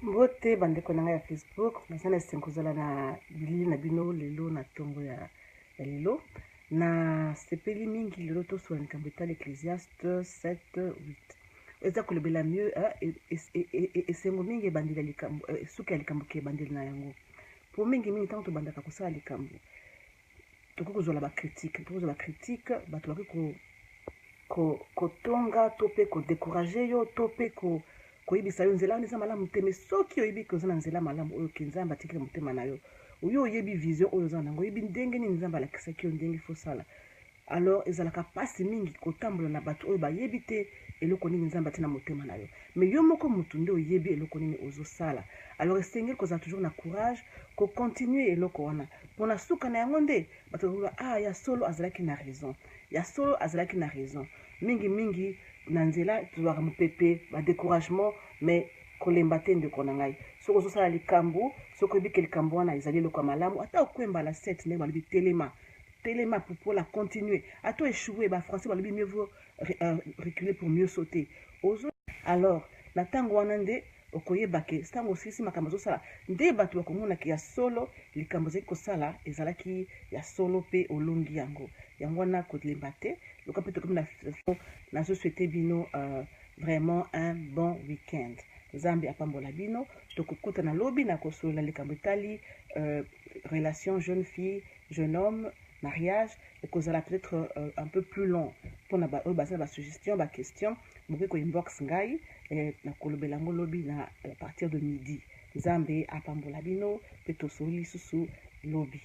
Mbote bandeko na ngai ya Facebook, nasana esenkozala na bilili na bino lelo na ntongo ya lelo. Na sepeli mingi lelo tosola likambo etali Ecclésiaste 7:8. Eza kolobela mieux esengo mingi ebandeli likambo suki ya likambo ke ebandeli na yango. Po mingi ntango tobandaka kosala likambo tokoki kozwala bakritike bato bakoki kotonga to mpe kodécourage yo to mpe koyebisa yo nzela wana eza malamu te, mais soki oyebi koza na nzela malamu oyo ke nzambe atikeli motema na yo, oyo oyebi vision oyo oza nango, oyebi ndenge nini nzambe alakisaki yo ndenge fosala, alors ezalaka mpasi mingi kotambola na bato oyo bayebi te eloko nini nzambe atia na motema na yo, mais yo moko motu nde oyebi eloko nini ozosala. Alors esengeli kozala toujours na courage kocontinue eloko wana mpona suka na yango nde bato bakoba ya solo azalaki na raison, ya solo azalaki na raison. Mingi na nzela tozwaka mopepe badécouragement, mais kolemba te ndeko na ngai soki ozosala likambo, soki oyebike likambo wana ezali eloko ya malamu, ata okwemba la 7 ndenge balobi telema popola continue, ata échouer bafrançais balobi mieux vaut reculer pour mieux sauter. Alors na ntango wana nde okoyeba ke ntango osilisi makambo azosala nde bato bakomonaki ya solo likambo ezali kosala ezalaki ya solo mpe olongi yango wana kolemba te. Donc après tokomi na souhaiter bino vraiment un bon week-end. Nzambe apambola bino tokokota na lobi na kosolola likambo etali relation jeune fille jeune homme, mariage, et kozala peut-être un peu plus long mpona oyo basala basuggestion baquestion mokoki koinbox ngai na kolobela yango lobi na à partir de midi. Nzambe apambola bino mpe tosoli lisusu lobi.